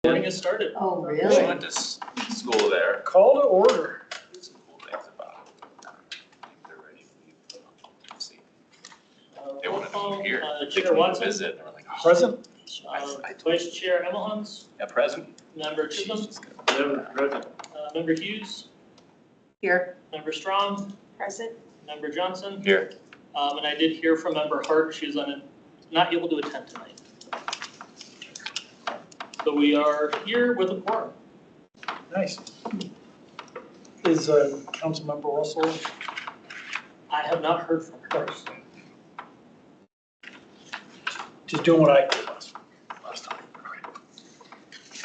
Morning has started. Oh, I really? went to school there. Call to order. There's some cool things about it. I think they're ready for you. We'll see. They wanted to move here. Chair Watson. Visit. And we're like, oh, Present? Vice Chair Emmelhans. yeah, present. Member Chisholm. She's good. Member Hughes. Here. Member Strong. Present. Member Johnson. Here. And I did hear from Member Hart. She was not able to attend tonight. So we are here with a quorum. Nice. Is Councilmember Russell? I have not heard from her. Just doing what I did last time.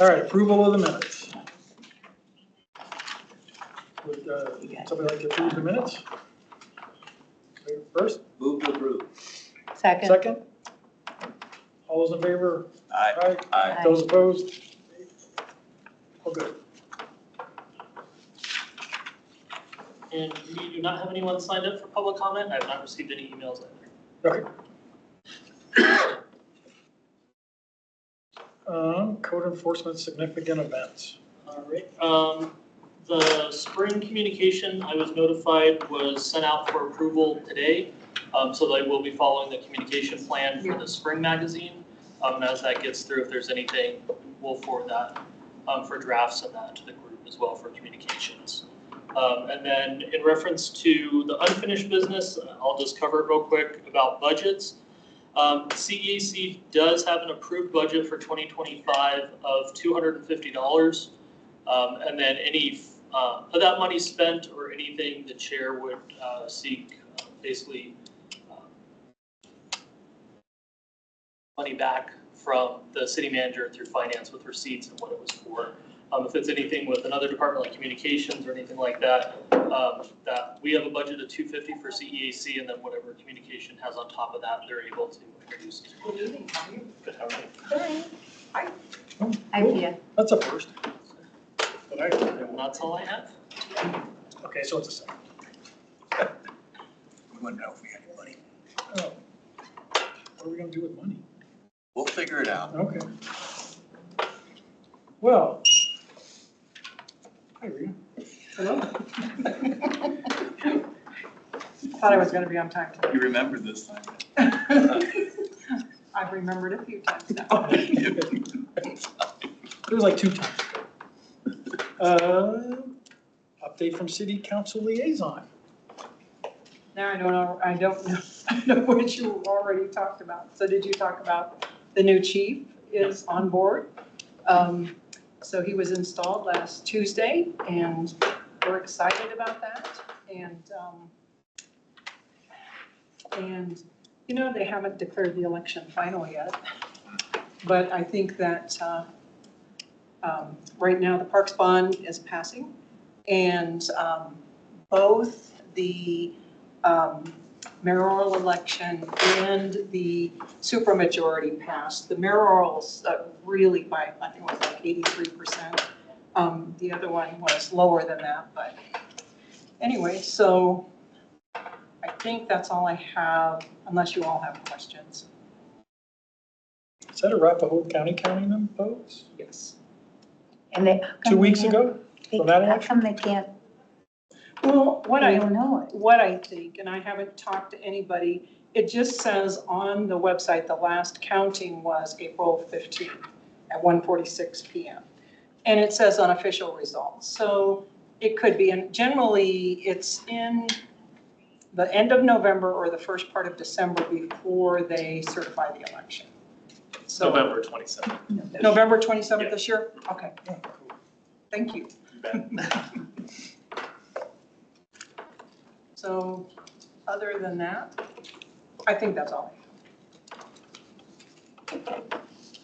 All right, approval of the minutes. Would somebody like to approve the minutes? First? Move to approve. Second. Second? All those in favor? Aye. Aye. Those opposed? All good. And we do not have anyone signed up for public comment. I have not received any emails either. Okay. Code enforcement significant events. All right. The spring communication, I was notified, was sent out for approval today. So they will be following the communication plan for the spring magazine. As that gets through, if there's anything, we'll forward that for drafts and that to the group as well for communications. And then in reference to the unfinished business, I'll just cover it real quick about budgets. CEAC does have an approved budget for 2025 of $250. And then any of that money spent or anything the chair would seek basically money back from the city manager through finance with receipts and what it was for. If it's anything with another department like communications or anything like that, that we have a budget of $250 for CEAC, and then whatever communication has on top of that, they're able to introduce. Good evening, how are you? Good, how are you? Hi. Oh, Hi, cool. Pia. That's a first. And that's all I have. Okay, so it's a second. We wouldn't know if we had any money. Oh. What are we gonna do with money? We'll figure it out. Okay. Well. Hi, Rita. Hello. Thought I was gonna be on time today. You remember this time. I've remembered a few times now. It was like 2 times ago. Update from City Council Liaison. Now I don't know what you already talked about. So did you talk about the new chief is on board? So he was installed last Tuesday and we're excited about that. And you know, they haven't declared the election final yet, but I think that right now the Parks bond is passing, and both the mayoral election and the supermajority passed. The mayoral's really by, I think it was like 83%. The other one was lower than that, but anyway, so I think that's all I have, unless you all have questions. Is that Arapahoe County counting them votes? Yes. And they. 2 weeks ago? From that How election? come they can't, Well, they don't know it? what I think, and I haven't talked to anybody, it just says on the website, the last counting was April 15th at 1:46 p.m. And it says unofficial results. So it could be, and generally it's in the end of November or the first part of December before they certify the election. So November 27th. November 27th Yeah. this year? Okay, Oh, cool. thank you. So, other than that, I think that's all.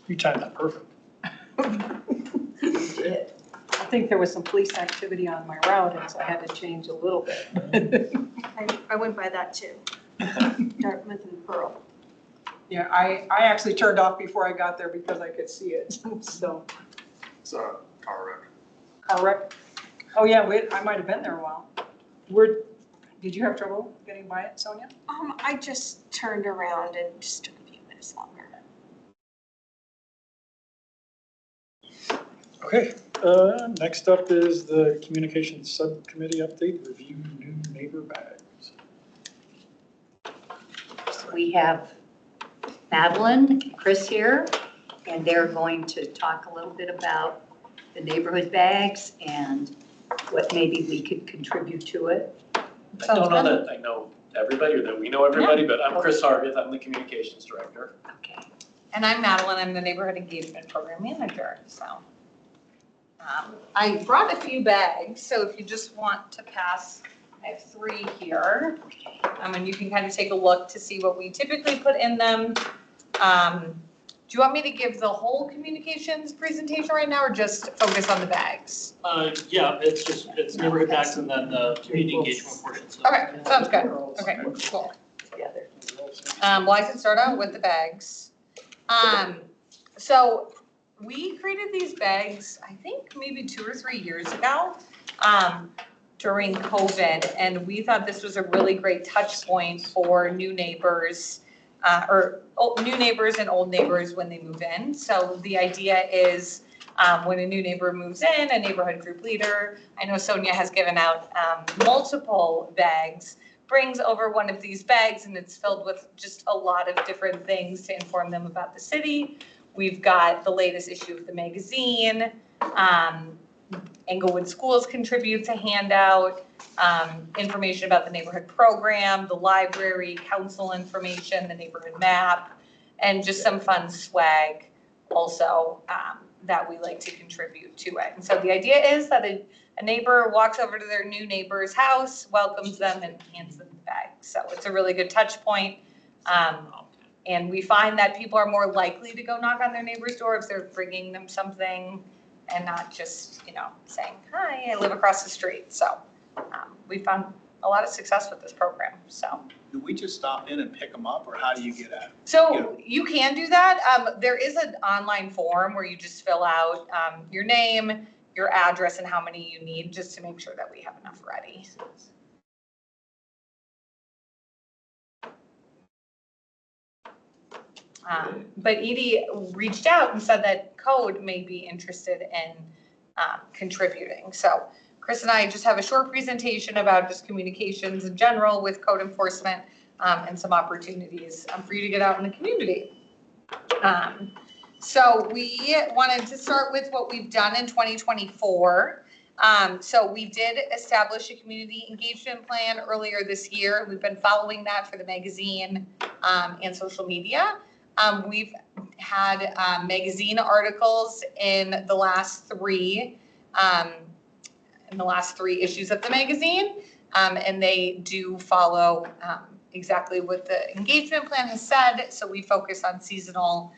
You timed that perfect. I think there was some police activity on my route, and so I had to change a little bit. I went by that too, Dartmouth and Pearl. Yeah, I actually turned off before I got there because I could see it, so. It's a car wreck. Car wreck? Oh, yeah, I might have been there a while. Did you have trouble getting by it, Sonia? I just turned around and just took a few minutes longer. Okay, next up is the Communications Subcommittee update, review new neighbor bags. We have Madeline and Chris here, and they're going to talk a little bit about the neighborhood bags and what maybe we could contribute to it. I don't know that I know everybody or that we know everybody, but I'm Chris Hargett, I'm the communications director. Okay. And I'm Madeline, I'm the Neighborhood Engagement Program Manager, so. I brought a few bags, so if you just want to pass, I have 3 here. And you can kind of take a look to see what we typically put in them. Do you want me to give the whole communications presentation right now or just focus on the bags? Yeah, it's neighborhood bags and then the community engagement portion. So Okay, sounds good. Okay, cool. Together. Well, I can start out with the bags. So we created these bags, I think maybe 2 or 3 years ago, during COVID. And we thought this was a really great touch point for new neighbors, new neighbors and old neighbors when they move in. So the idea is when a new neighbor moves in, a neighborhood group leader, I know Sonia has given out multiple bags, brings over one of these bags and it's filled with just a lot of different things to inform them about the city. We've got the latest issue of the magazine. Englewood Schools contributes a handout, information about the neighborhood program, the library, council information, the neighborhood map, and just some fun swag also that we like to contribute to it. And so the idea is that a neighbor walks over to their new neighbor's house, welcomes them, and hands them the bag. So it's a really good touch point. And we find that people are more likely to go knock on their neighbor's door if they're bringing them something and not just, saying, hi, I live across the street. So we found a lot of success with this program, so. Do we just stop in and pick them up, or how do you get at it? So you can do that. There is an online form where you just fill out your name, your address, and how many you need, just to make sure that we have enough ready. But Edie reached out and said that Code may be interested in contributing. So Chris and I just have a short presentation about just communications in general with code enforcement and some opportunities for you to get out in the community. So we wanted to start with what we've done in 2024. So we did establish a community engagement plan earlier this year. We've been following that for the magazine and social media. We've had magazine articles in the last 3 issues of the magazine, and they do follow exactly what the engagement plan has said. So we focus on seasonal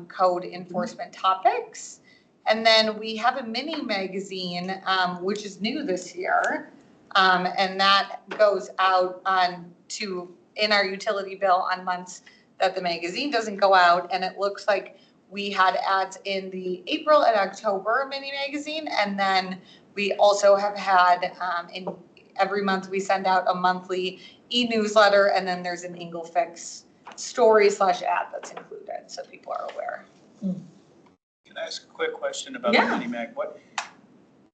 code enforcement topics. And then we have a mini magazine, which is new this year, and that goes out in our utility bill on months that the magazine doesn't go out. And it looks like we had ads in the April and October mini magazine. And then we also have had, in every month we send out a monthly e-newsletter, and then there's an Inglefix story/ad that's included, so people are aware. Can I ask a quick question about Yeah. the mini-mag?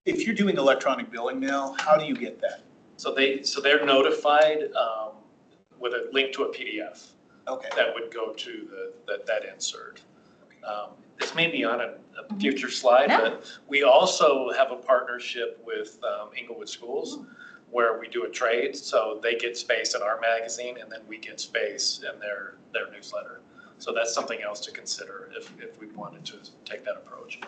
If you're doing electronic billing now, how do you get that? So they're notified with a link to a PDF Okay. that would go to that insert. This may be on a future slide, Yeah. but we also have a partnership with Englewood Schools where we do a trade. So they get space in our magazine and then we get space in their newsletter. So that's something else to consider if we wanted to take that approach.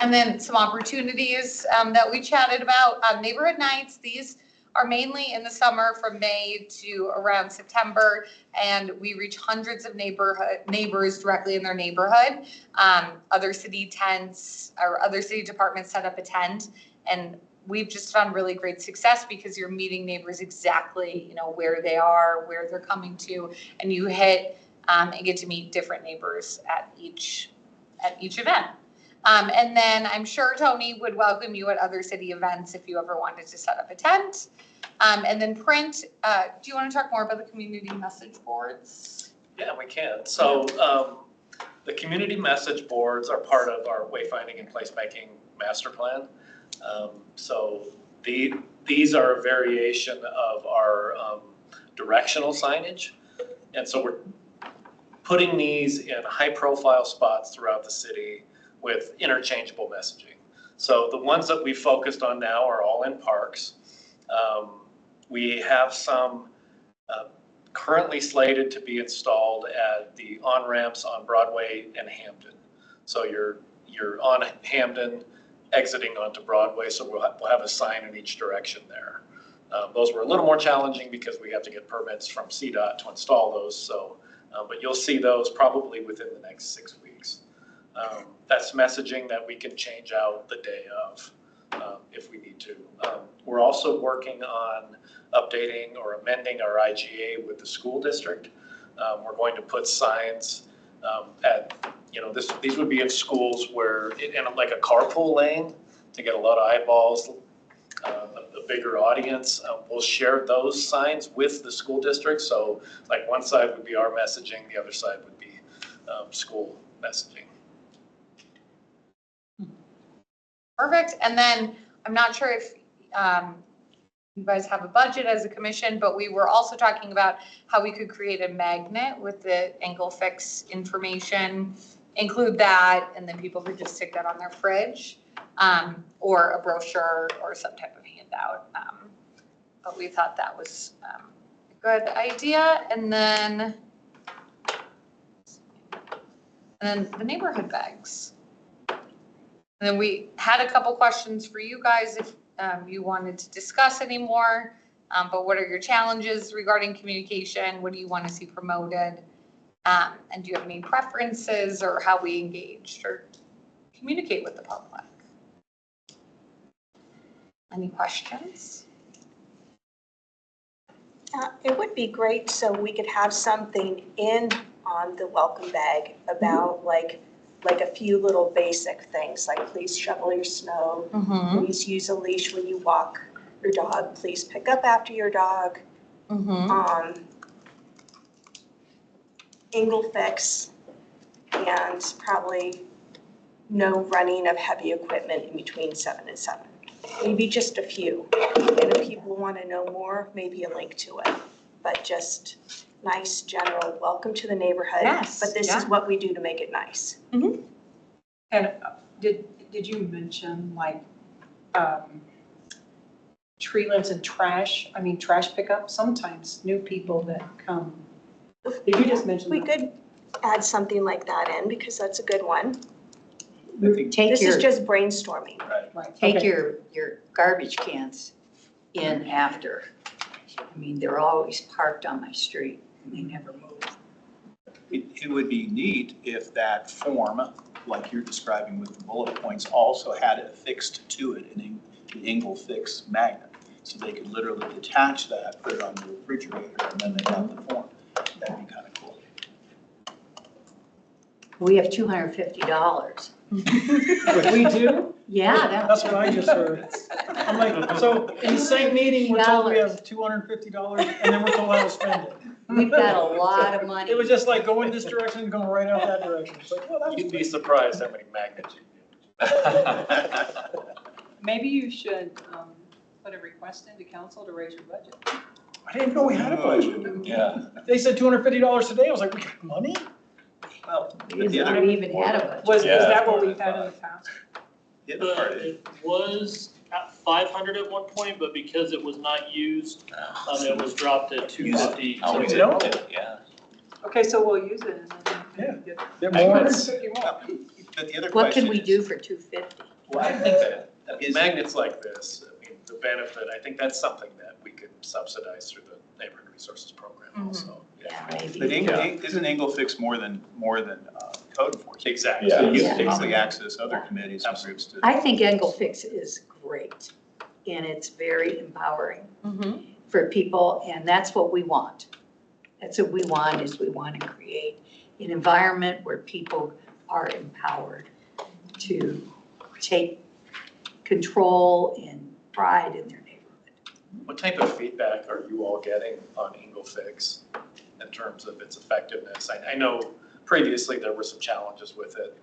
And then some opportunities that we chatted about, neighborhood nights. These are mainly in the summer from May to around September, and we reach hundreds of neighbors directly in their neighborhood. Other city tents or other city departments set up a tent, and we've just found really great success because you're meeting neighbors exactly, where they are, where they're coming to, and you hit and get to meet different neighbors at each event. And then I'm sure Tony would welcome you at other city events if you ever wanted to set up a tent. And then print, do you want to talk more about the community message boards? Yeah, we can. So The community message boards are part of our wayfinding and placemaking master plan. So these are a variation of our directional signage. And so we're putting these in high profile spots throughout the city with interchangeable messaging. So the ones that we focused on now are all in parks. We have some currently slated to be installed at the on-ramps on Broadway and Hampden. So you're on Hampden, exiting onto Broadway, so we'll have a sign in each direction there. Those were a little more challenging because we have to get permits from CDOT to install those, so, but you'll see those probably within the next 6 weeks. That's messaging that we can change out the day of if we need to. We're also working on updating or amending our IGA with the school district. We're going to put signs at, these would be in schools where, in like a carpool lane to get a lot of eyeballs, a bigger audience. We'll share those signs with the school district. So like one side would be our messaging, the other side would be school messaging. Perfect. And then I'm not sure if you guys have a budget as a commission, but we were also talking about how we could create a magnet with the angle fix information, include that, and then people could just stick that on their fridge, or a brochure or some type of handout. But we thought that was a good idea. And then the neighborhood bags. And then we had a couple questions for you guys if you wanted to discuss any more. But what are your challenges regarding communication? What do you want to see promoted? And do you have any preferences or how we engaged or communicate with the public? Any questions? It would be great so we could have something in on the welcome bag about like a few little basic things, like please shovel your snow, please use a leash when you walk your dog, please pick up after your dog. Angle fix, and probably no running of heavy equipment in between 7 and 7. Maybe just a few. And if people want to know more, maybe a link to it. But just nice general welcome to the neighborhood. Yes, But this is what we do to make it nice. And did you mention like tree limbs and trash? I mean, trash pickup, sometimes new people that come. Did you just mention We that? could add something like that in because that's a good one. I think, This is just brainstorming. Right, Take okay. your garbage cans in after. I mean, they're always parked on my street and they never move. it would be neat if that form, like you're describing with the bullet points, also had affixed to it an angle fix magnet. So they could literally detach that, put it on the refrigerator, and then they have the form. That'd be kind of cool. We have $250. We do? Yeah, That's what I just heard. I'm like, so in CEAC meeting, we're told we have $250 and then we're told how to spend it. we've got a lot of money. It was just like go in this direction and going right out that direction. It's like, well, that was You'd be surprised how many magnets you get. Maybe you should put a request into council to raise your budget. I didn't know we had a budget. Yeah. They said $250 today. I was like, we got money? Well, We've not even had a budget. Was Yeah. that what we've had in the past? the other part is, It was at 500 at one point, but because it was not used, it was dropped at 250. Oh, we So- did, yeah. Okay, so we'll use it and then. Yeah. They're more. Magnets. but the other What question can we is- do for $250? Well, I think that Is- magnets like this, I mean, the benefit, I think that's something that we could subsidize through the Neighborhood Resources Program also. Yeah, But maybe. isn't angle fix more than code enforcement? Exactly. Yeah. You Yeah. can basically access other committees and groups to. I think Angle Fix is great and it's very empowering for people and that's what we want. That's what we want is we want to create an environment where people are empowered to take control and pride in their neighborhood. What type of feedback are you all getting on Angle Fix in terms of its effectiveness? I know previously there were some challenges with it,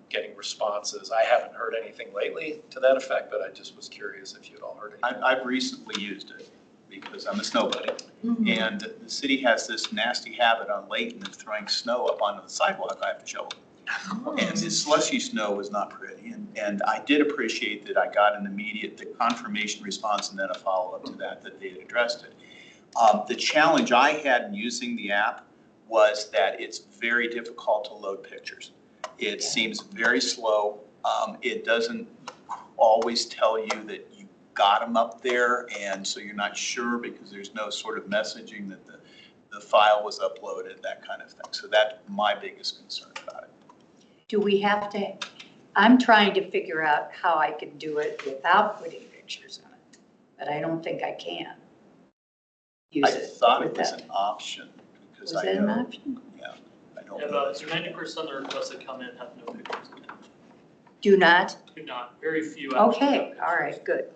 getting responses. I haven't heard anything lately to that effect, but I just was curious if you'd all heard anything. I've recently used it because I'm a snow buddy. And the city has this nasty habit on Layton of throwing snow up onto the sidewalk I have to shovel. And the slushy snow was not pretty. And I did appreciate that I got an immediate confirmation response and then a follow-up to that they had addressed it. The challenge I had in using the app was that it's very difficult to load pictures. It seems very slow. It doesn't always tell you that you got them up there, and so you're not sure because there's no sort of messaging that the file was uploaded, that kind of thing. So that's my biggest concern about it. Do we have to, I'm trying to figure out how I can do it without putting pictures on it, but I don't think I can use I it. thought it with was that. an option because Was I it an know, option? I don't Yeah, know. about 90% of the requests that come in have no pictures in it. Do not? Do not, very few actually have Okay, pictures. all right, good.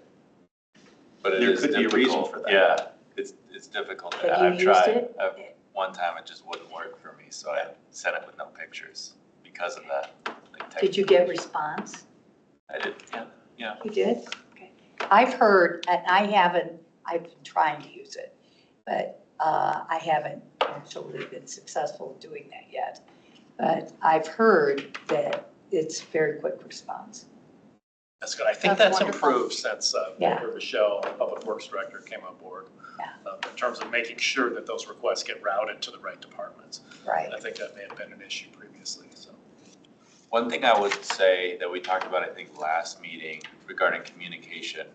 But it There is could be a reason difficult. for that. Yeah, it's difficult. Have you I've used tried. it? One time it just wouldn't work for me, so I sent it with no pictures because of that. Like, Did you get response? I did, yeah. You did? Okay. I've heard, and I've been trying to use it, but I haven't actually been successful in doing that yet. But I've heard that it's very quick response. That's good. I think That's that's wonderful. improved since Yeah. Mayor Michelle, our Public Works Director, came on board. Yeah. In terms of making sure that those requests get routed to the right departments. Right. I think that may have been an issue previously, so. One thing I would say that we talked about, I think, last meeting regarding communication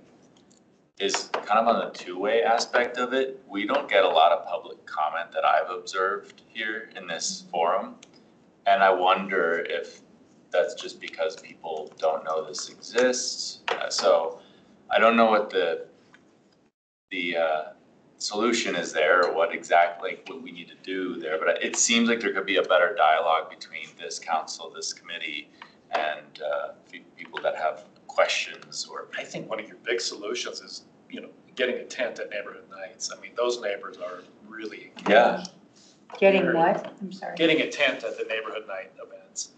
is kind of on the two-way aspect of it. We don't get a lot of public comment that I've observed here in this forum. And I wonder if that's just because people don't know this exists. So I don't know what the solution is there, or what exactly what we need to do there, but it seems like there could be a better dialogue between this council, this committee, and people that have questions. Or I think one of your big solutions is, getting a tent at neighborhood nights. I mean, those neighbors are really engaged. yeah, Getting what? I'm sorry. Getting a tent at the neighborhood night events.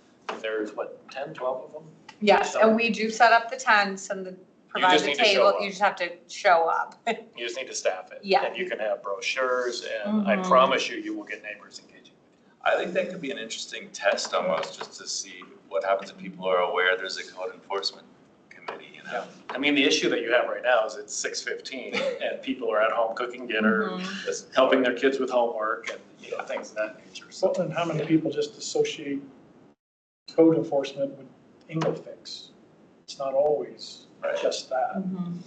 There's 10, 12 of them? Yes, and we do set up the tents and provide just the need to show table, up. you just have to show up. You just need to staff it. Yeah. And you can have brochures, and I Mhm. promise you will get neighbors engaging with you. I think that could be an interesting test almost, just to see what happens if people are aware there's a code enforcement committee, Yeah. I mean, the issue that you have right now is it's 6:15 and people are at home cooking dinner, Mhm. just helping their kids with homework and, things of that nature. So And how many people just associate code enforcement with English fix? It's not always just that. Mhm.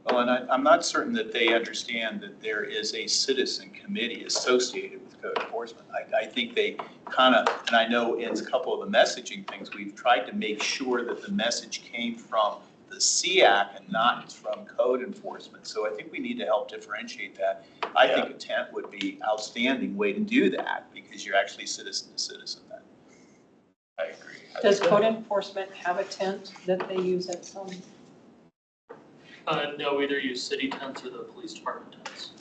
Well, and I'm not certain that they understand that there is a citizen committee associated with code enforcement. I think they kind of, and I know in a couple of the messaging things, we've tried to make sure that the message came from the CEAC and not from code enforcement. So I think we need to help differentiate that. I think a tent would be outstanding way to do that because you're actually citizen to citizen then. I agree. Does code enforcement have a tent that they use at some? No, we either use city tents or the police department tents.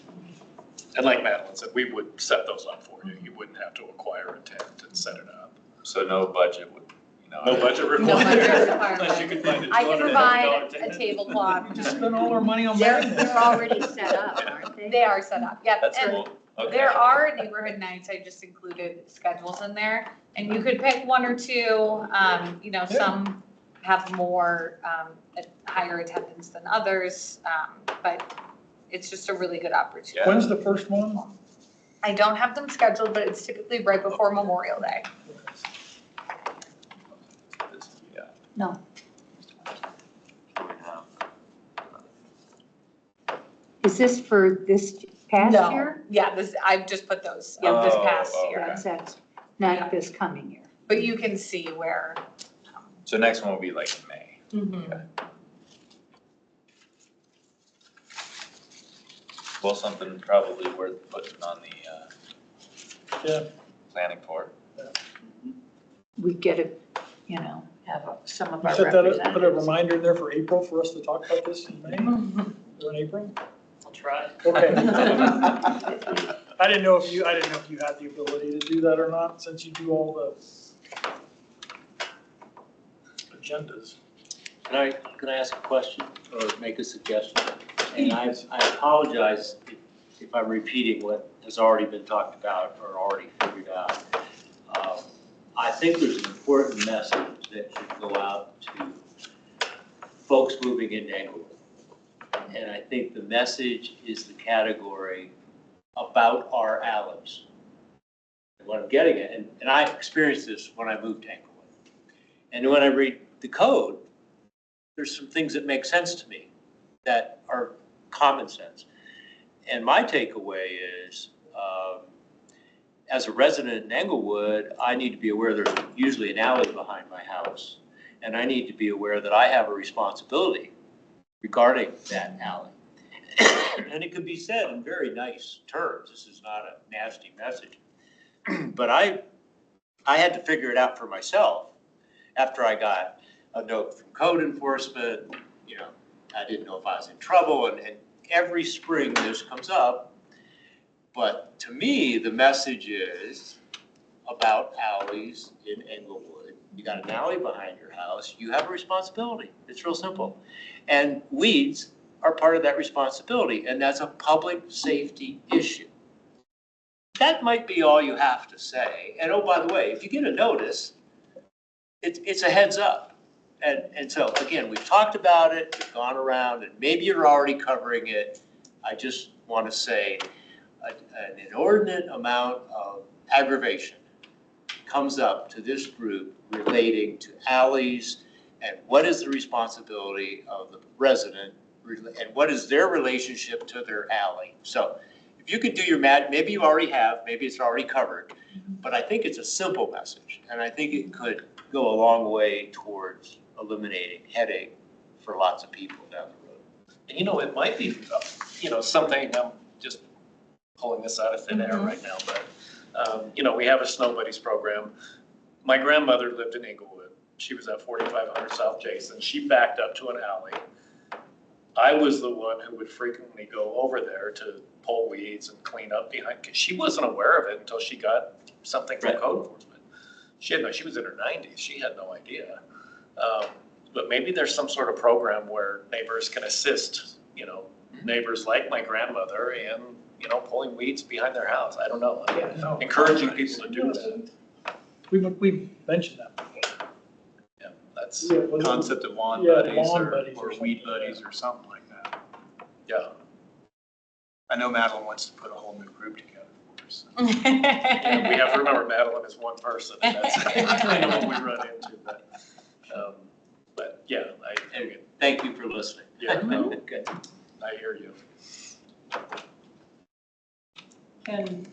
And like Madeline said, we would set those up for you. You wouldn't have to acquire a tent and set it up. So no budget would, No budget required. No budget required. Unless you could find a I can provide $250 a tent. tablecloth. Just spend all our money on They're magnets. already set up, aren't they? They are set up, yep. That's And cool, okay. there are neighborhood nights, I just included schedules in there, and you could pick one or two. Some have more, higher attendance than others, but it's just a really good opportunity. Yeah. When's the first one? I don't have them scheduled, but it's typically right before Memorial Day. Yeah. No. Is this for this past No. year? Yeah, I've just put those, Yeah. this Oh, past okay. year, That's not this coming year. but you can see where. So next one will be like in May. Well, something probably worth putting on the Yeah. planning for. We get a, have some of our set that up, representatives. put a reminder in there for April for us to talk about this in May or in April? I'll try. Okay. I didn't know if you had the ability to do that or not, since you do all the agendas. Can I ask a question or make a suggestion? And I apologize if I'm repeating what has already been talked about or already figured out. I think there's an important message that should go out to folks moving into Englewood. And I think the message is the category about our alleys. And what I'm getting at, and I experienced this when I moved to Englewood. And when I read the code, there's some things that make sense to me that are common sense. And my takeaway is, as a resident in Englewood, I need to be aware there's usually an alley behind my house. And I need to be aware that I have a responsibility regarding that alley. And it can be said in very nice terms. This is not a nasty message. But I had to figure it out for myself after I got a note from code enforcement. You know, I didn't know if I was in trouble, and every spring this comes up. But to me, the message is about alleys in Englewood. You got an alley behind your house, you have a responsibility. It's real simple. And weeds are part of that responsibility, and that's a public safety issue. That might be all you have to say. And oh, by the way, if you get a notice, it's a heads up. And so, again, we've talked about it, we've gone around, and maybe you're already covering it. I just want to say an inordinate amount of aggravation comes up to this group relating to alleys and what is the responsibility of the resident and what is their relationship to their alley. So if you could do your maybe you already have, maybe it's already covered, but I think it's a simple message, and I think it could go a long way towards eliminating headache for lots of people down the road. And you know, it might be, you know, something, I'm just pulling this out of thin air right now, but, you know, we have a Snow Buddies program. My grandmother lived in Englewood. She was at 4500 South Jason. She backed up to an alley. I was the one who would frequently go over there to pull weeds and clean up behind, because she wasn't aware of it until she got something from code enforcement. She was in her 90s. She had no idea. But maybe there's some sort of program where neighbors can assist, you know, neighbors like my grandmother in, you know, pulling weeds behind their house. I don't know. Encouraging people to do that. We've mentioned that before. Yeah, that's, Concept of lawn Yeah, buddies lawn or buddies or or weed something like buddies or something like that. yeah. I know Madeline wants to put a whole new group together for us. Yeah, we have to remember Madeline is one person, and that's kind of what we run into, but yeah, I mean, Thank you for listening. yeah, no, Good. I hear you. Can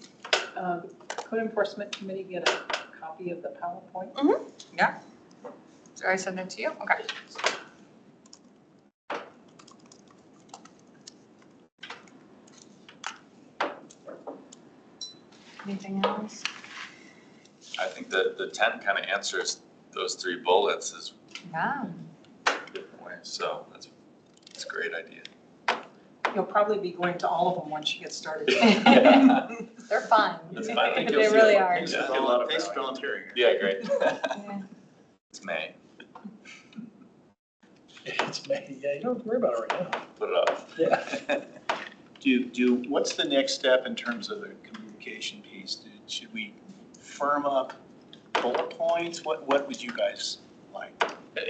the code enforcement committee get a copy of the PowerPoint? Yeah. So I send it to you? Okay. Anything else? I think the 10 kind of answers those 3 bullets is Yeah. different ways, so that's a great idea. You'll probably be going to all of them once you get started. They're fun. That's fine. I think They you'll see really a lot- are. Thanks Yeah, for a lot of Thanks for value. volunteering. Yeah, great. Yeah. It's May, It's May, yeah, you don't have to worry about it right now. put it off. Yeah. What's the next step in terms of the communication piece? Should we firm up bullet points? What would you guys like?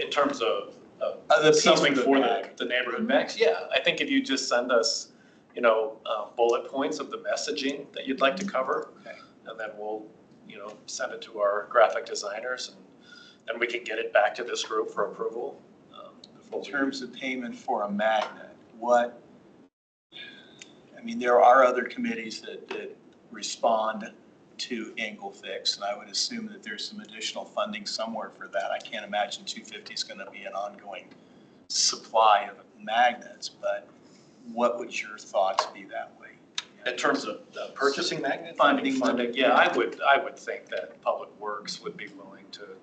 In terms of The piece something for the for bag. the neighborhood banks, yeah, I think if you just send us, you know, bullet points of the messaging that you'd like to cover, Okay. and then we'll, you know, send it to our graphic designers, and then we can get it back to this group for approval. In terms of payment for a magnet, I mean, there are other committees that respond to Angle Fix, and I would assume that there's some additional funding somewhere for that. I can't imagine 250 is going to be an ongoing supply of magnets, but what would your thoughts be that way? In terms of purchasing magnet Funding. funding, yeah, I would think that Public Works would be willing to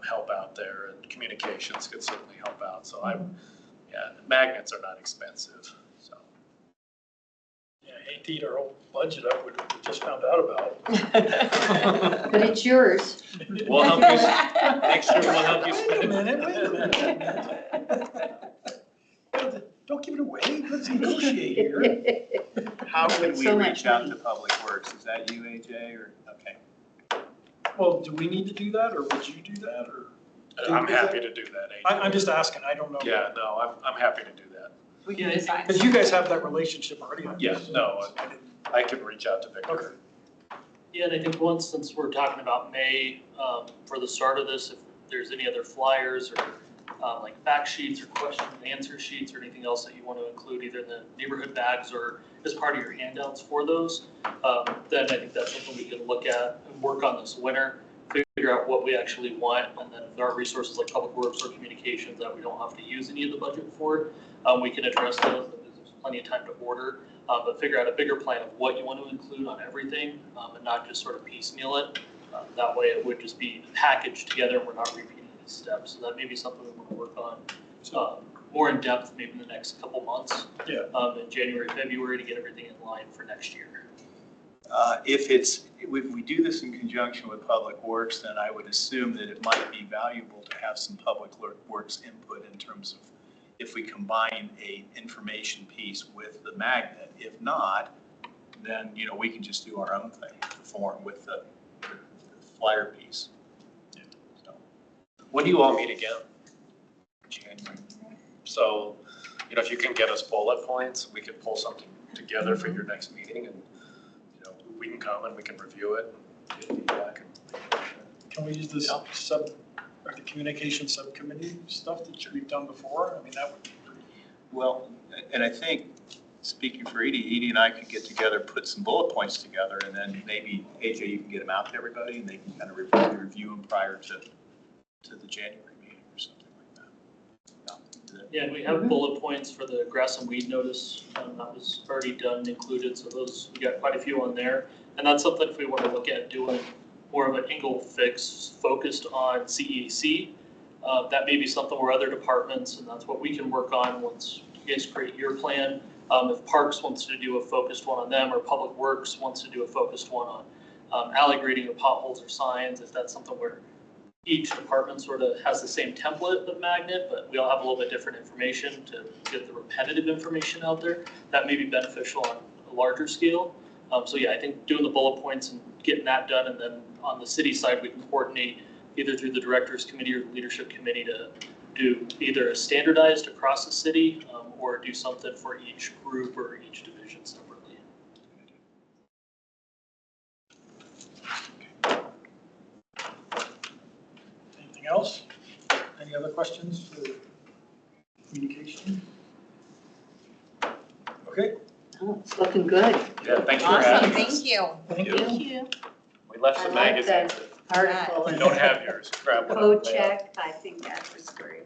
help out there, and communications could certainly help out. So yeah, magnets are not expensive, so. Yeah, hate to eat our whole budget up, which we just found out about. But it's yours. We'll help you, next year we'll help you Wait a spend. minute, wait a minute. Don't give it away, let's negotiate here. How can we So reach much out money. to Public Works? Is that you, AJ, or, okay? Well, do we need to do that, or would you do that, or? I'm happy to do that, AJ. I'm just asking, I don't know. Yeah, no, I'm happy to do that. We can decide. Because you guys have that relationship already. Yeah, no, I didn't- I can reach out to Victor. Okay. Yeah, and I think once, since we're talking about May, for the start of this, if there's any other flyers or like fact sheets or question and answer sheets or anything else that you want to include either in the neighborhood bags or as part of your handouts for those, then I think that's something we can look at and work on this winter, figure out what we actually want, and then if there are resources like Public Works or communications that we don't have to use any of the budget for, we can address those, because there's plenty of time to order. But figure out a bigger plan of what you want to include on everything, and not just sort of piecemeal it. That way it would just be packaged together and we're not repeating these steps. So that may be something we want to work on more in depth, maybe in the next couple months. Yeah. In January, February, to get everything in line for next year. If we do this in conjunction with Public Works, then I would assume that it might be valuable to have some Public Works input in terms of if we combine a information piece with the magnet. If not, then, we can just do our own thing, the form with the flyer piece. So, When do you all meet again? January. So, if you can get us bullet points, we could pull something together for your next meeting and, we can come and we can review it and get feedback. Can we use this or the communication subcommittee stuff that we've done before? I mean, that would be pretty. Well, and I think, speaking for Edie and I could get together, put some bullet points together, and then maybe, AJ, you can get them out to everybody, and they can kind of review them prior to the January meeting or something like that. Yeah, and we have bullet points for the grass and weed notice. That was already done and included. So those, we got quite a few on there. And that's something if we want to look at doing more of an angle fix focused on CEAC. That may be something where other departments, and that's what we can work on once you guys create your plan. If Parks wants to do a focused one on them, or Public Works wants to do a focused one on alley grading or potholes or signs, if that's something where each department sort of has the same template of magnet, but we all have a little bit different information to get the repetitive information out there, that may be beneficial on a larger scale. So yeah, I think doing the bullet points and getting that done, and then on the city side, we can coordinate either through the directors committee or the leadership committee to do either a standardized across the city, or do something for each group or each division separately. Anything else? Any other questions for communication? Okay. Oh, it's looking good. Yeah, thank you for Awesome, having us. thank you. Thank you. We left I some like magazines. that article. We don't have yours. Grab one. Code check, I think that was very,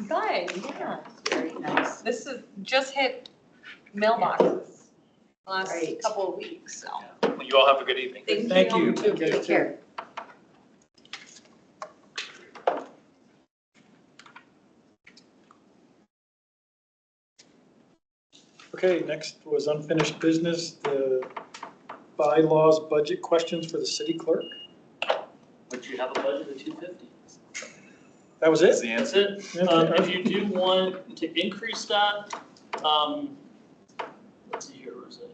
Good, yeah. very nice. This is, just hit mailboxes last Right. couple of weeks, so. You all have a good evening. Thank you. Take care. Okay, next was unfinished business, the bylaws budget questions for the city clerk. But you have a budget of $250. That was That's it? the That's answer. it. Okay. If you do want to increase that, let's see here, where is it?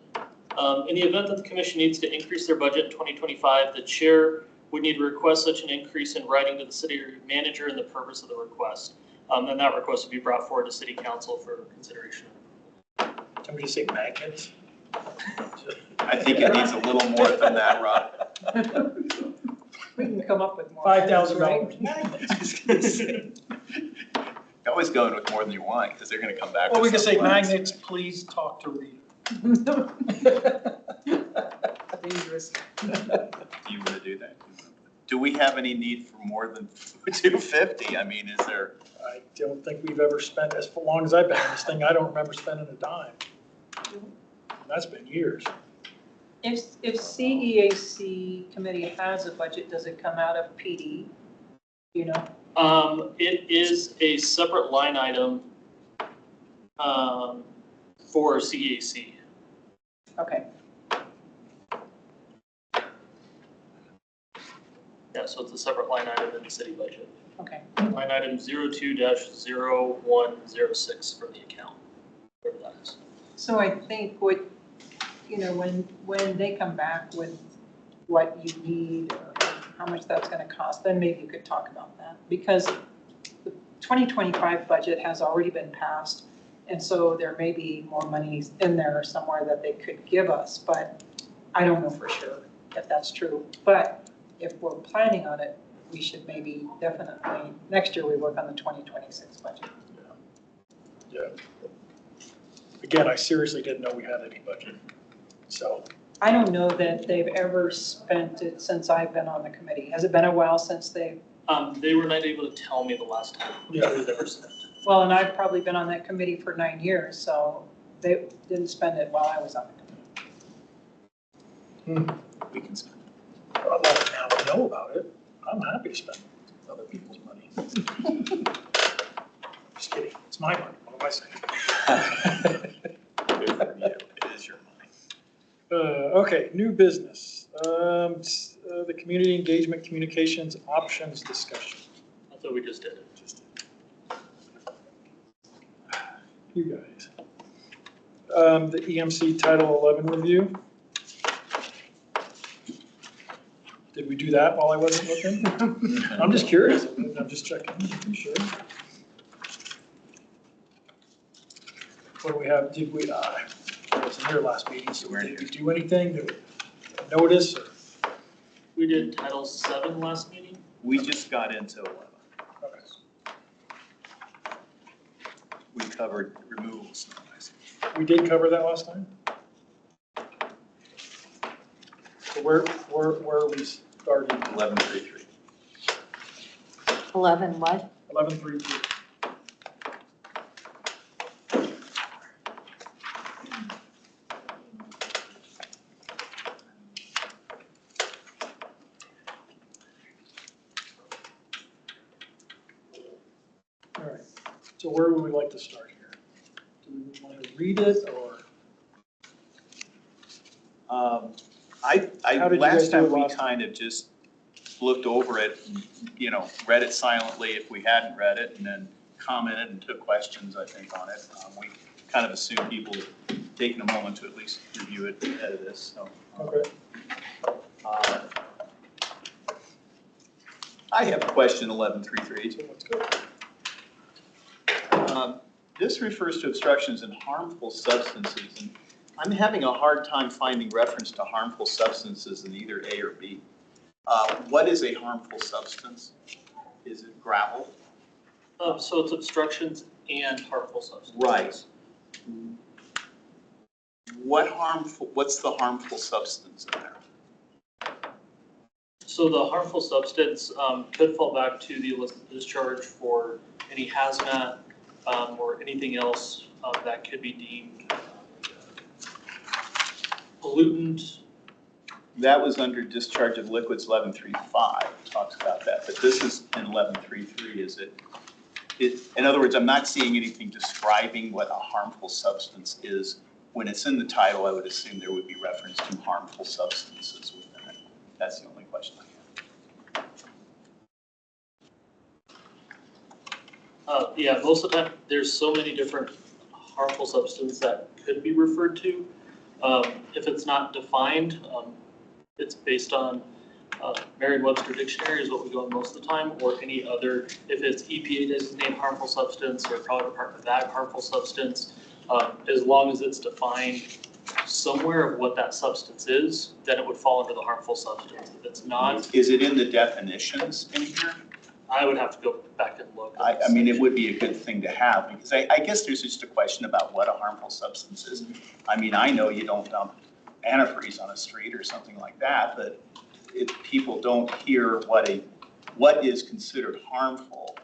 In the event that the commission needs to increase their budget in 2025, the chair would need to request such an increase in writing to the city manager and the purpose of the request. Then that request would be brought forward to city council for consideration. Can we just say magnets? I think it needs a little more than that, Rob. We can come up with more. $5,000 magnets. You're always going with more than you want, because they're gonna come back Well, we with can say something else. magnets, please talk to Rita. Dangerous. Do you wanna do that? Do we have any need for more than 250? I mean, is there? I don't think we've ever spent, as long as I've been in this thing, I don't remember spending a dime. That's been years. If CEAC committee has a budget, does it come out of PD? You know? It is a separate line item for CEAC. Okay, Yeah, so it's a separate line item in the city budget. okay. Line item 02-0106 for the account, whatever that is. So I think what, when they come back with what you need or how much that's gonna cost, then maybe you could talk about that. Because the 2025 budget has already been passed, and so there may be more money in there somewhere that they could give us, but I don't know for sure if that's true. But if we're planning on it, we should maybe definitely, next year we work on the 2026 budget. Yeah. Again, I seriously didn't know we had any budget, so. I don't know that they've ever spent it since I've been on the committee. Has it been a while since they, They were not able to tell me the last time it was ever spent. well, and I've probably been on that committee for 9 years, so they didn't spend it while I was on the committee. We can spend. Well, now I know about it, I'm happy to spend other people's money. Just kidding, it's my money, what am I saying? Good for you. It is your money. Okay, new business. The community engagement communications options discussion. I thought we just did it. You guys. The EMC Title 11 review. Did we do that while I wasn't looking? I'm just curious. I'm just checking. You sure? What do we have? Did we, I wasn't here last meeting, so did we do anything to notice? Or? We did Title 7 last meeting. We just got into 11. Okay. We covered removal snow and ice. We did cover that last time? So where are we starting? 11.33. 11 what? 11.32. All right, so where would we like to start here? Do we want to read it or? How did you guys Last do it time we last time? kind of just looked over it, and, read it silently if we hadn't read it, and then commented and took questions, I think, on it. We kind of assumed people had taken a moment to at least review it ahead of this, so. Okay. I have a question, 11.33. So let's go. This refers to obstructions and harmful substances, and I'm having a hard time finding reference to harmful substances in either A or B. What is a harmful substance? Is it gravel? So it's obstructions and harmful substances. Right. What's the harmful substance in there? So the harmful substance could fall back to the illicit discharge for any hazmat or anything else that could be deemed pollutant. That was under discharge of liquids 11.35, talks about that, but this is in 11.33, is it? In other words, I'm not seeing anything describing what a harmful substance is. When it's in the title, I would assume there would be reference to harmful substances within it. That's the only question I have. Yeah, most of the time, there's so many different harmful substances that could be referred to. If it's not defined, it's based on Merriam-Webster dictionary is what we go on most of the time, or any other, if it's EPA designated harmful substance or Colorado Department of Ag harmful substance, as long as it's defined somewhere of what that substance is, then it would fall under the harmful substance. If it's not, Is it in the definitions in here? I would have to go back and look. I mean, it would be a good thing to have, because I guess there's just a question about what a harmful substance is. I mean, I know you don't dump antifreeze on a street or something like that, but if people don't hear what is considered harmful,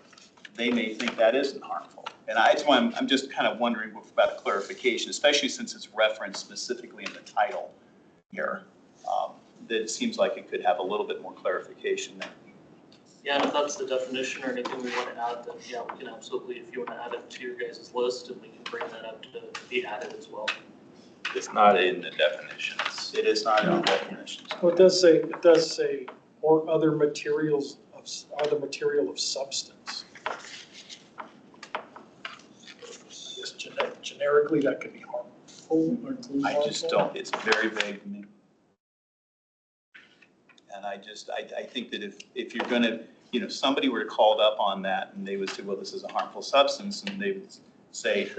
they may think that isn't harmful. And that's why I'm just kind of wondering about clarification, especially since it's referenced specifically in the title here, that it seems like it could have a little bit more clarification there. Yeah, and if that's the definition or anything we want to add, then yeah, we can absolutely, if you want to add it to your guys' list, and we can bring that up to be added as well. It's not in the definitions. It is not in the definitions. Well, it does say, or other materials other material of substance. I guess generically, that could be harmful or include I harmful. just don't, it's very vague to me. And I think that if you're gonna, somebody were called up on that and they would say, well, this is a harmful substance, and they would say,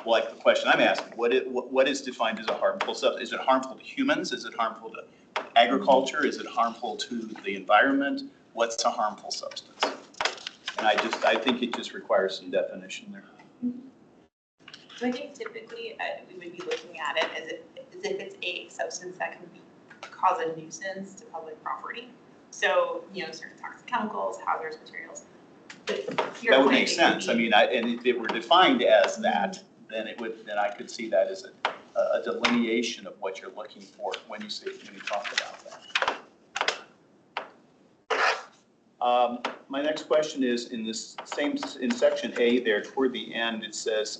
like the question I'm asking, what is defined as a harmful substance? Is it harmful to humans? Is it harmful to agriculture? Is it harmful to the environment? What's a harmful substance? And I think it just requires some definition there. So I think typically we would be looking at it as if it's a substance that can cause a nuisance to public property. So, certain toxic chemicals, hazardous materials. But That would make sense. I mean, and if it were defined as that, then I could see that as a delineation of what you're looking for when you talk about that. My next question is in section A there toward the end, it says,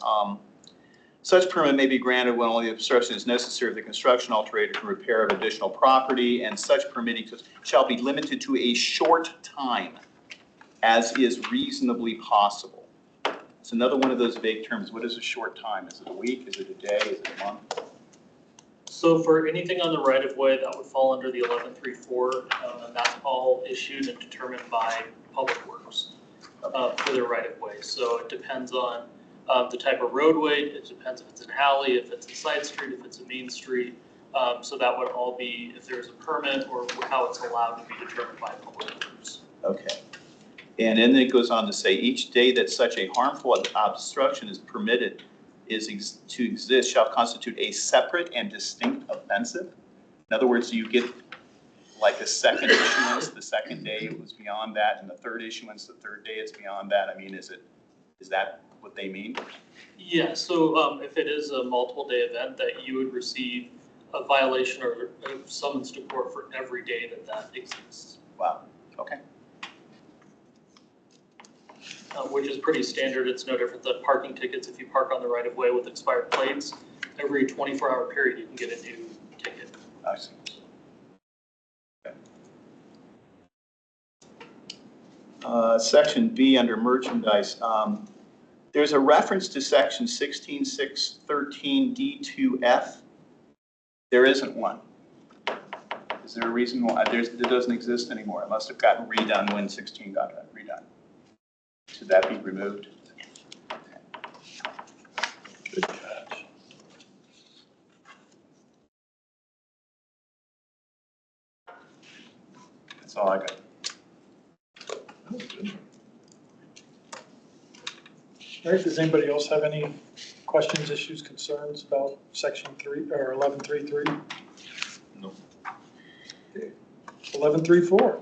such permit may be granted when only the obstruction is necessary for the construction, alteration, and repair of additional property, and such permitting shall be limited to a short time as is reasonably possible. It's another one of those vague terms. What is a short time? Is it a week? Is it a day? Is it a month? So for anything on the right of way, that would fall under the 1134, and that's all issued and determined by Public Works for their right of way. So it depends on the type of roadway. It depends if it's an alley, if it's a side street, if it's a main street. So that would all be if there's a permit or how it's allowed to be determined by Public Works. Okay. And then it goes on to say, each day that such a harmful obstruction is permitted to exist shall constitute a separate and distinct offensive. In other words, you get like a second issuance, the second day it was beyond that, and the third issuance, the third day it's beyond that. I mean, is that what they mean? Yeah, so if it is a multiple day event, that you would receive a violation or a summons to court for every day that exists. Wow, okay. Which is pretty standard. It's no different than parking tickets. If you park on the right of way with expired plates, every 24-hour period you can get a new ticket. I see. Okay. Section B under merchandise. There's a reference to section 16.613 D2F. There isn't one. Is there a reason why it doesn't exist anymore? It must have gotten redone when 16 got redone. Should that be removed? Good catch. That's all I got. All right, does anybody else have any questions, issues, concerns about section 3 or 1133? No. 1134.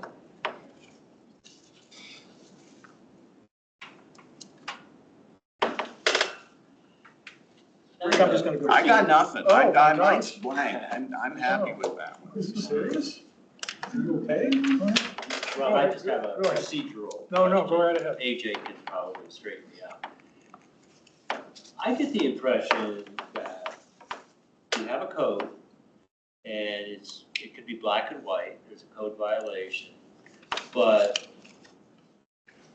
I'm just gonna go. I got nothing. Oh, I got my mine's gosh. blank. I'm happy with that one. Are you serious? Are you okay? Well, I just have a Go ahead. procedural. No, go right ahead. AJ can probably straighten me out. I get the impression that you have a code, and it could be black and white, there's a code violation, but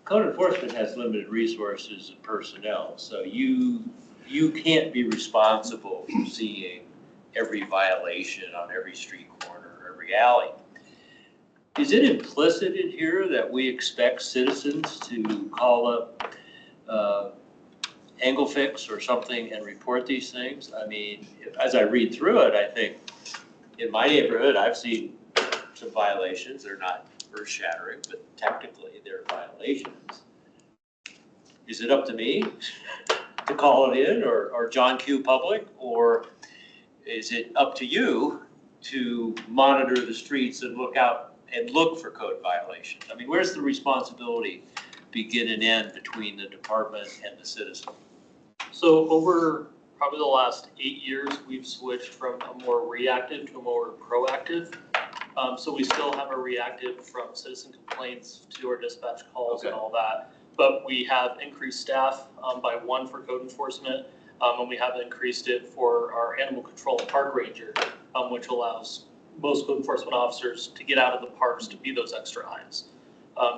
code enforcement has limited resources and personnel, so you can't be responsible for seeing every violation on every street corner, every alley. Is it implicit in here that we expect citizens to call up Angle Fix or something and report these things? I mean, as I read through it, I think in my neighborhood, I've seen some violations. They're not earth-shattering, but technically they're violations. Is it up to me to call it in, or John Q. Public, or is it up to you to monitor the streets and look out and look for code violations? I mean, where's the responsibility begin and end between the department and the citizen? So over probably the last 8 years, we've switched from a more reactive to a more proactive. So we still have a reactive from citizen complaints to our dispatch calls and all that. But we have increased staff by 1 for code enforcement, And we have increased it for our animal control and park ranger, which allows most code enforcement officers to get out of the parks to be those extra eyes.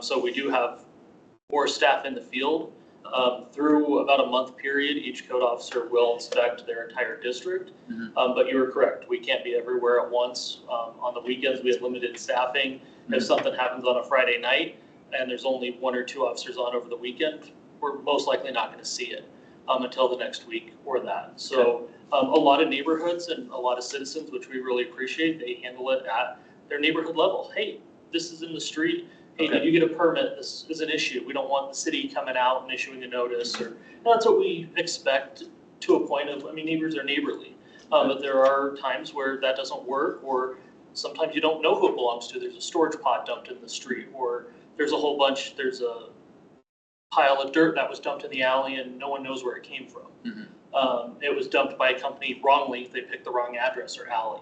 So we do have more staff in the field. Through about a month period, each code officer will inspect their entire district. But you were correct, we can't be everywhere at once. On the weekends, we have limited staffing. If something happens on a Friday night and there's only 1 or 2 officers on over the weekend, we're most likely not going to see it until the next week or that. So a lot of neighborhoods and a lot of citizens, which we really appreciate, they handle it at their neighborhood level. Hey, this is in the street. Hey, did you get a permit? This is an issue. We don't want the city coming out and issuing a notice, or that's what we expect to a point of, I mean, neighbors are neighborly. But there are times where that doesn't work, or sometimes you don't know who it belongs to. There's a storage pot dumped in the street, or there's a pile of dirt that was dumped in the alley and no one knows where it came from. It was dumped by a company wrongly. They picked the wrong address or alley.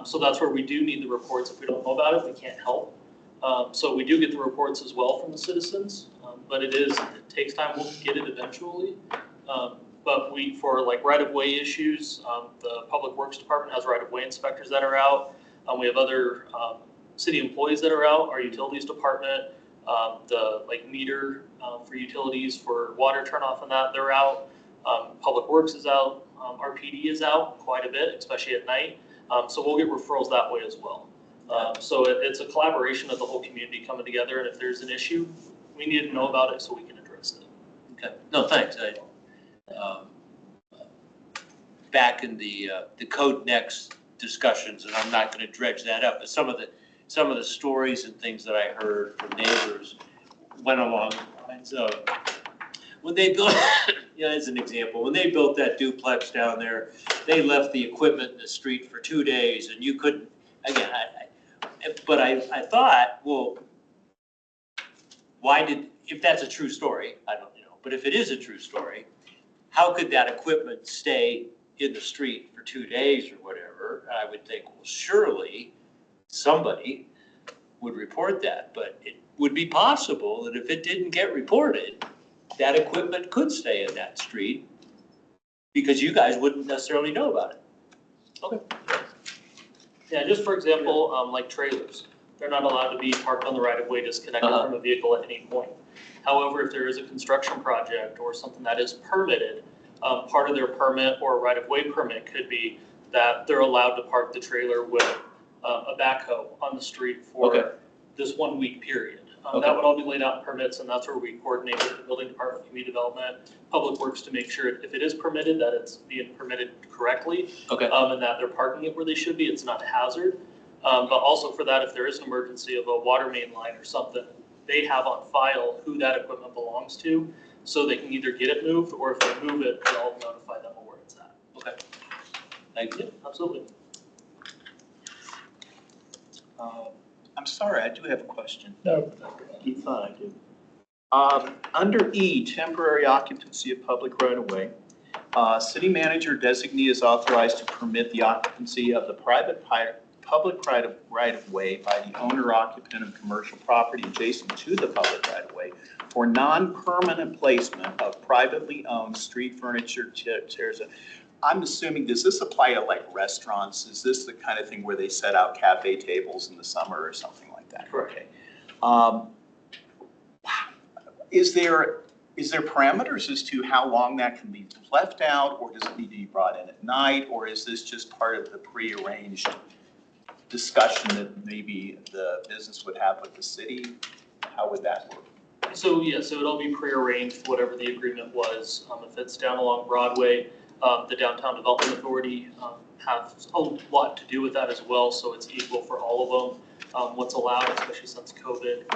So that's where we do need the reports. If we don't know about it, we can't help. So we do get the reports as well from the citizens, but it takes time. We'll get it eventually. But for like right-of-way issues, the Public Works Department has right-of-way inspectors that are out. We have other city employees that are out. Our utilities department, the like meter for utilities for water turnoff and that, they're out. Public Works is out. Our PD is out quite a bit, especially at night. So we'll get referrals that way as well. So it's a collaboration of the whole community coming together, and if there's an issue, we need to know about it so we can address it. Okay, no, thanks. Back in the Code Next discussions, and I'm not going to dredge that up, but some of the stories and things that I heard from neighbors went along the lines of when they built, as an example, when they built that duplex down there, they left the equipment in the street for 2 days, and you couldn't. Again, but I thought, well, if that's a true story, I don't know, but if it is a true story, how could that equipment stay in the street for 2 days or whatever? I would think, well, surely somebody would report that, but it would be possible that if it didn't get reported, that equipment could stay in that street because you guys wouldn't necessarily know about it. Okay. Yeah, just for example, like trailers, they're not allowed to be parked on the right of way disconnected from a vehicle at any point. However, if there is a construction project or something that is permitted, part of their permit or right of way permit could be that they're allowed to park the trailer with a backhoe on the street for this 1 week period. That would all be laid out in permits, and that's where we coordinate with the building department, community development, Public Works to make sure if it is permitted, that it's being permitted correctly. And that they're parking it where they should be, it's not a hazard. But also for that, if there is an emergency of a water main line or something, they have on file who that equipment belongs to, so they can either get it moved, or if they move it, they'll notify them of where it's at. Okay. Thank you. Yeah, absolutely. I'm sorry, I do have a question. No. You thought I did. Under E, temporary occupancy of public right-of-way, city manager designee is authorized to permit the occupancy of the public right-of-way by the owner occupant of commercial property adjacent to the public right-of-way for non-permanent placement of privately owned street furniture, chairs. I'm assuming, does this apply to like restaurants? Is this the kind of thing where they set out cafe tables in the summer or something like that? Correct. Okay. Is there parameters as to how long that can be left out, or does it need to be brought in at night, or is this just part of the prearranged discussion that maybe the business would have with the city? How would that work? So yes, it would all be prearranged, whatever the agreement was. If it's down along Broadway, the Downtown Development Authority has a lot to do with that as well, so it's equal for all of them. What's allowed, especially since COVID,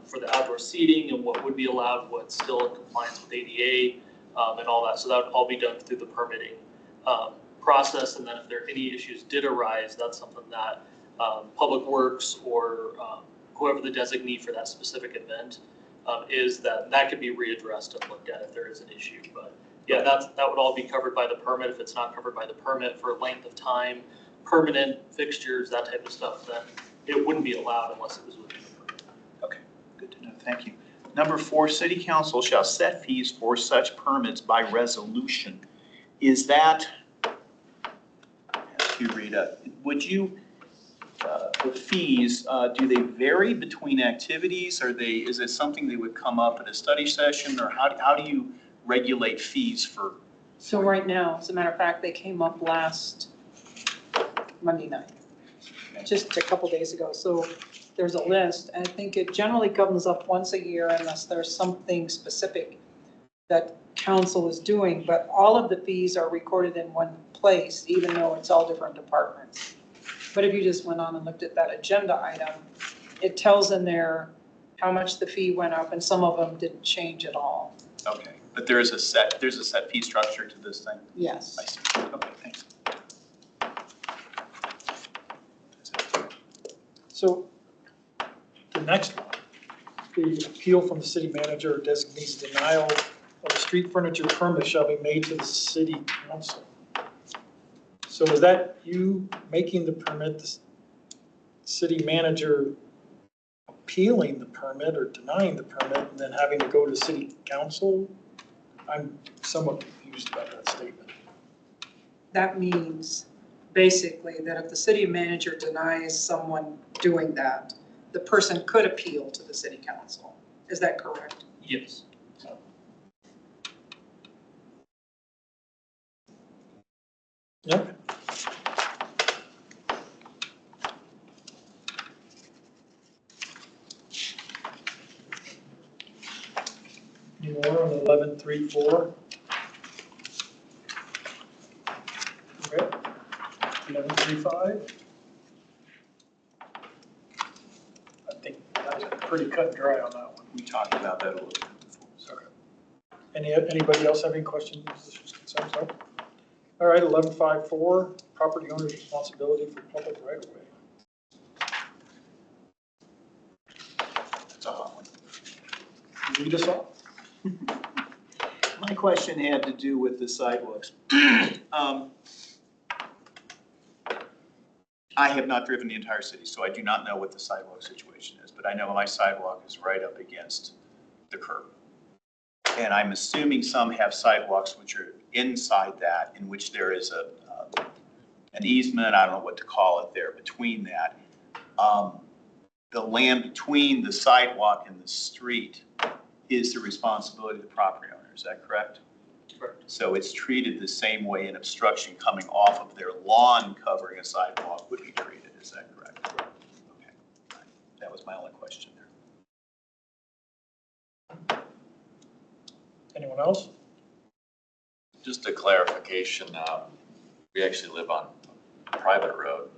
for the outdoor seating and what would be allowed, what's still in compliance with ADA and all that. So that would all be done through the permitting process. And then if there any issues did arise, that's something that Public Works or whoever the designee for that specific event is, that could be readdressed and looked at if there is an issue. But yeah, that would all be covered by the permit. If it's not covered by the permit for length of time, permanent fixtures, that type of stuff, then it wouldn't be allowed unless it was within the permit. Okay, good to know, thank you. Number 4, city council shall set fees for such permits by resolution. is that, ask you, Rita, would you, the fees, do they vary between activities? Is it something that would come up at a study session, or how do you regulate fees for? So right now, as a matter of fact, they came up last Monday night, just a couple days ago. So there's a list, and I think it generally comes up once a year unless there's something specific that council is doing, but all of the fees are recorded in one place, even though it's all different departments. But if you just went on and looked at that agenda item, it tells in there how much the fee went up, and some of them didn't change at all. Okay, but there's a set fee structure to this thing? Yes. I see, okay, thanks. So the next one, the appeal from the city manager or designee's denial of a street furniture permit shall be made to the city council. So is that you making the permit, the city manager appealing the permit or denying the permit and then having to go to city council? I'm somewhat confused about that statement. That means basically that if the city manager denies someone doing that, the person could appeal to the city council. Is that correct? Yes. Yep. Any more on 11.3.4? Okay. 11.3.5? I think that was pretty cut and dry on that one. We talked about that a little bit before. Sorry. Anybody else have any questions, concerns? No? All right, 11.5.4, property owner's responsibility for public right of way. That's a hot one. Read us off. My question had to do with the sidewalks. I have not driven the entire city, so I do not know what the sidewalk situation is, but I know my sidewalk is right up against the curb. And I'm assuming some have sidewalks which are inside that, in which there is an easement, I don't know what to call it there, between that. The land between the sidewalk and the street is the responsibility of the property owner, is that correct? Correct. So it's treated the same way an obstruction coming off of their lawn covering a sidewalk would be treated, is that correct? Okay, that was my only question there. Anyone else? Just a clarification, we actually live on a private road,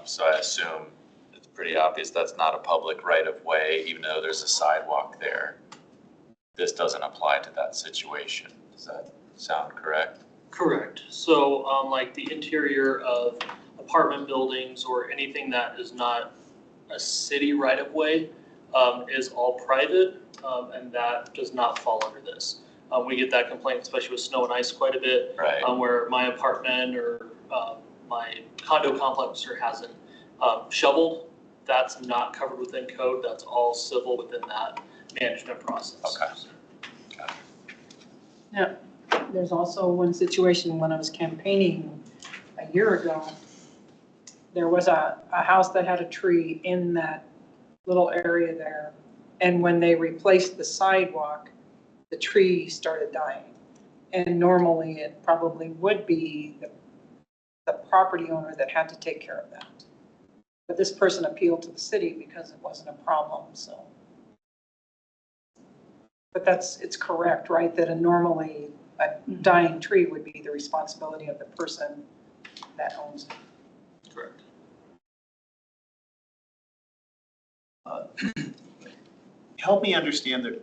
so I assume it's pretty obvious that's not a public right of way, even though there's a sidewalk there. This doesn't apply to that situation. Does that sound correct? Correct. So like the interior of apartment buildings or anything that is not a city right of way is all private, and that does not fall under this. We get that complaint, especially with snow and ice, quite a bit. Right. Where my apartment or my condo complex hasn't shoveled, that's not covered within code. That's all civil within that management process. Okay. Yeah, there's also one situation when I was campaigning a year ago. There was a house that had a tree in that little area there. And when they replaced the sidewalk, the tree started dying. And normally it probably would be the property owner that had to take care of that. But this person appealed to the city because it wasn't a problem, so. But it's correct, right, that normally a dying tree would be the responsibility of the person that owns it. Correct. Help me understand that,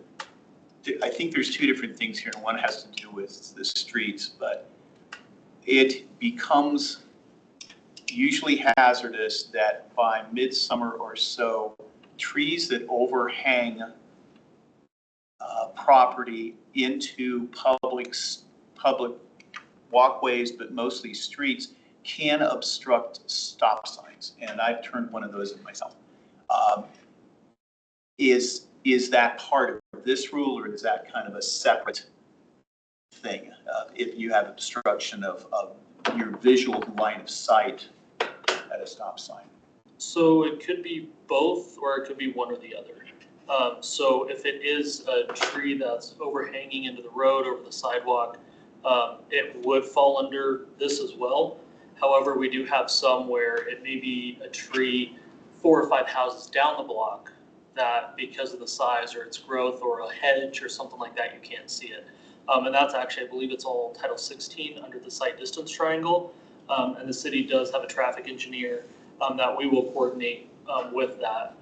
I think there's two different things here, and one has to do with the streets, but it becomes usually hazardous that by midsummer or so, trees that overhang property into public walkways, but mostly streets, can obstruct stop signs. And I've turned one of those in myself. Is that part of this rule, or is that kind of a separate thing? If you have obstruction of your visual line of sight at a stop sign? So it could be both, or it could be one or the other. So if it is a tree that's overhanging into the road, over the sidewalk, it would fall under this as well. However, we do have some where it may be a tree 4 or 5 houses down the block that because of the size or its growth or a hedge or something like that, you can't see it. And that's actually, I believe it's all Title 16 under the site distance triangle. And the city does have a traffic engineer that we will coordinate with that.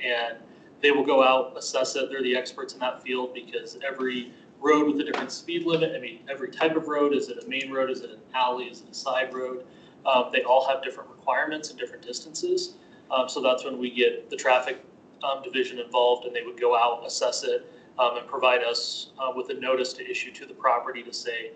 And they will go out, assess it. They're the experts in that field because every road with a different speed limit, I mean, every type of road, is it a main road, is it an alley, is it a side road? They all have different requirements and different distances. So that's when we get the traffic division involved, and they would go out, assess it, and provide us with a notice to issue to the property to say,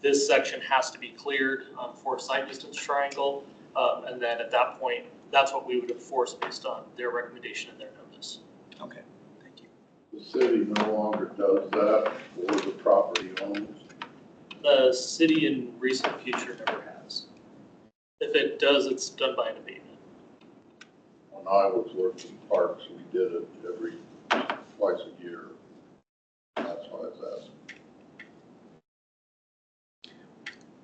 this section has to be cleared for a site distance triangle. And then at that point, that's what we would enforce based on their recommendation and their notice. Okay, thank you. The city no longer does that for the property owners. The city in recent future never has. If it does, it's done by an abatement. When I was working parks, we did it every twice a year. That's why I was asking.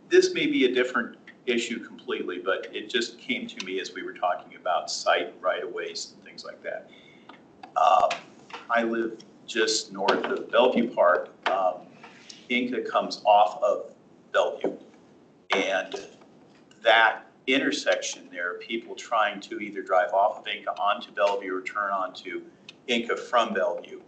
This may be a different issue completely, but it just came to me as we were talking about site right-of-ways and things like that. I live just north of Bellevue Park. Inca comes off of Bellevue, and that intersection there, people trying to either drive off of Inca onto Bellevue or turn onto Inca from Bellevue.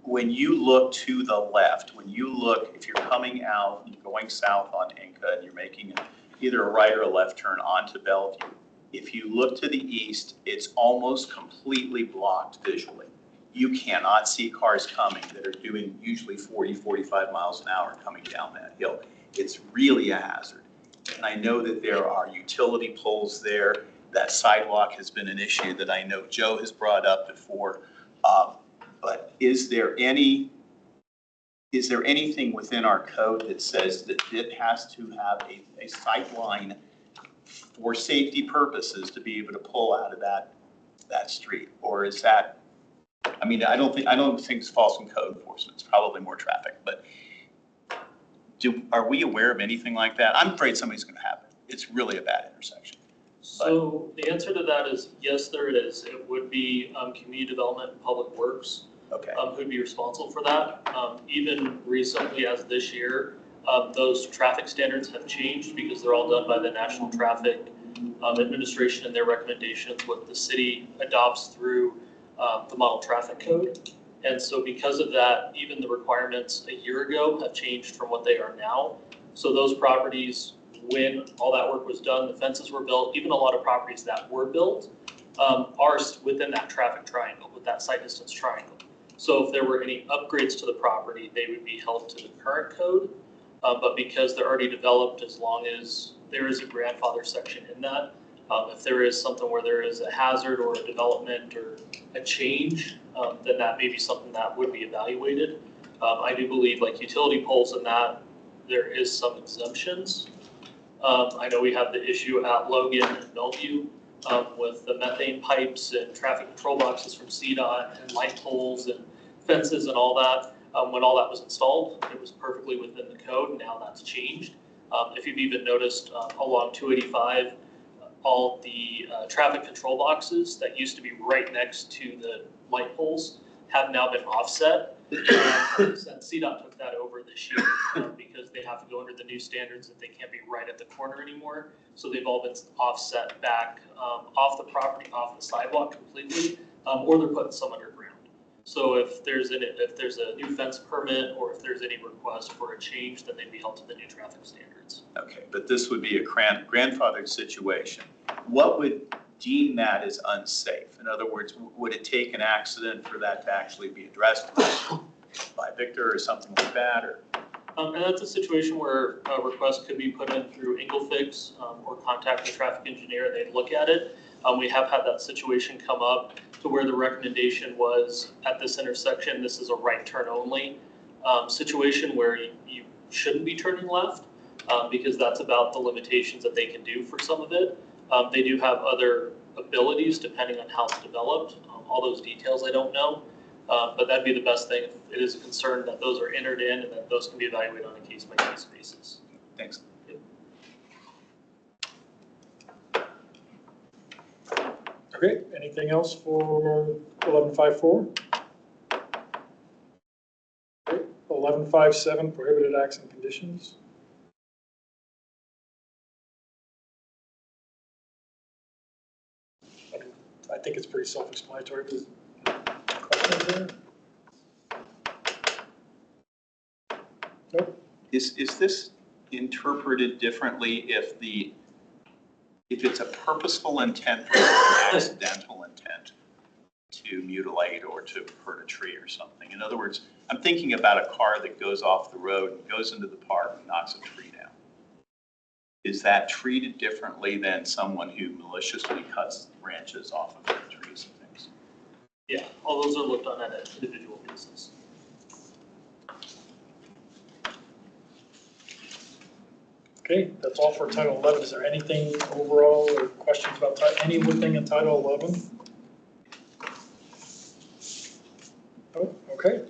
When you look to the left, when you look, if you're coming out and going south on Inca and you're making either a right or a left turn onto Bellevue, if you look to the east, it's almost completely blocked visually. You cannot see cars coming that are doing usually 40, 45 miles an hour coming down that hill. It's really a hazard. And I know that there are utility poles there. That sidewalk has been an issue that I know Joe has brought up before. But is there anything within our code that says that it has to have a sight line for safety purposes to be able to pull out of that street? Or is that, I mean, I don't think it's false in code enforcement. It's probably more traffic, but are we aware of anything like that? I'm afraid somebody's going to have it. It's really a bad intersection. So the answer to that is yes, there it is. It would be community development and public works. Okay. Who'd be responsible for that. Even recently as this year, those traffic standards have changed because they're all done by the National Traffic Administration and their recommendations, what the city adopts through the Model Traffic Code. And so because of that, even the requirements a year ago have changed from what they are now. So those properties, when all that work was done, the fences were built, even a lot of properties that were built are within that traffic triangle, with that site distance triangle. So if there were any upgrades to the property, they would be held to the current code. But because they're already developed, as long as there is a grandfather section in that, if there is something where there is a hazard or a development or a change, then that may be something that would be evaluated. I do believe like utility poles and that, there is some exemptions. I know we have the issue at Logan and Bellevue with the methane pipes and traffic control boxes from CDOT and light poles and fences and all that. When all that was installed, it was perfectly within the code. Now that's changed. If you've even noticed along 285, all the traffic control boxes that used to be right next to the light poles have now been offset. Since CDOT took that over this year because they have to go under the new standards that they can't be right at the corner anymore. So they've all been offset back off the property, off the sidewalk completely, or they're putting some underground. So if there's a new fence permit or if there's any request for a change, then they'd be held to the new traffic standards. Okay, but this would be a grandfathered situation. What would deem that as unsafe? In other words, would it take an accident for that to actually be addressed by Victor or something like that? Or? And that's a situation where a request could be put in through Englefix or contact the traffic engineer. They'd look at it. We have had that situation come up to where the recommendation was at this intersection, this is a right turn only. situation where you shouldn't be turning left, because that's about the limitations that they can do for some of it. They do have other abilities depending on how it's developed. All those details I don't know, but that'd be the best thing if it is a concern that those are entered in and that those can be evaluated on a case-by-case basis. Thanks. Okay, anything else for 1154? Okay, 1157, prohibited acts and conditions. I think it's pretty self-explanatory, but questions there? Nope. Is this interpreted differently if it's a purposeful intent versus an accidental intent to mutilate or to hurt a tree or something? In other words, I'm thinking about a car that goes off the road and goes into the park and knocks a tree down. Is that treated differently than someone who maliciously cuts branches off of their trees and things? Yeah, all those are looked on an individual basis. Okay, that's all for Title 11. Is there anything overall or questions about anything in Title 11? Oh, okay.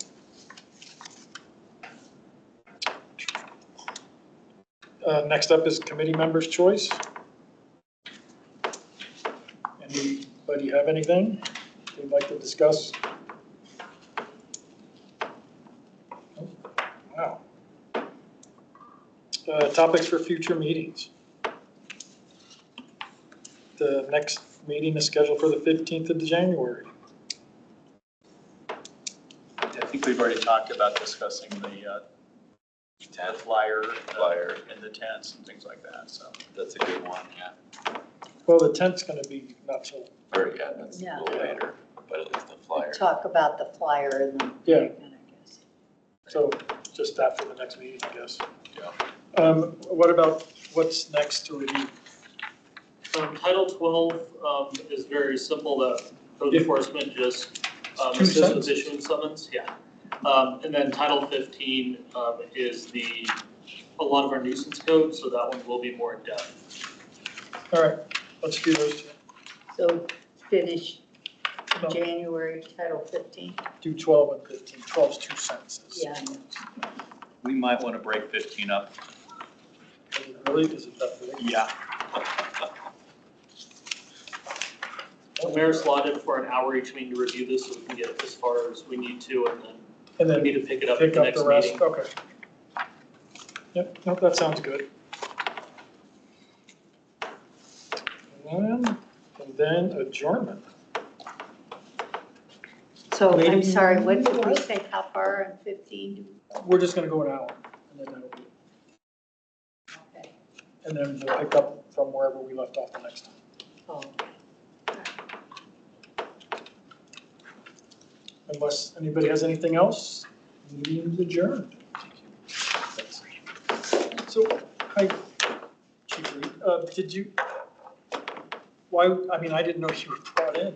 Next up is committee members' choice. Anybody have anything they'd like to discuss? Oh, wow. Topics for future meetings. The next meeting is scheduled for the 15th of January. I think we've already talked about discussing the flyer and the tents and things like that, so. That's a good one, yeah. Well, the tent's going to be not till, Or, yeah, that's a Yeah. little later, but at least the flyer. Talk about the flyer and the. Yeah. I guess. so just that for the next meeting, I guess. Yeah. What about what's next to review? Title 12 is very simple. The code Yeah. enforcement just Two assists with sentences. issuing summons. Yeah. And then Title 15 is a lot of our nuisance code, so that one will be more in depth. All right, let's do those two. So finish No. January, Title 15. Do 12 and 15. 12's two sentences. Yeah, I know. We might want to break 15 up. Really? Is it that big? Yeah. The mayor slotted for an hour each meeting to review this, so we can get as far as we need to, and And then we then need to pick it up at pick the up next the rest? meeting. Okay. Yep, nope, that sounds good. And then adjournment. So I'm Meeting- sorry, what did we say, how far in 15? We're just going to go an hour, and then that'll be it. Okay. And then we'll pick up from wherever we left off the next time. Oh. Unless anybody has anything else, meeting's adjourned. So, hi, Chief Reed, did you, why, I mean, I didn't know you were brought in.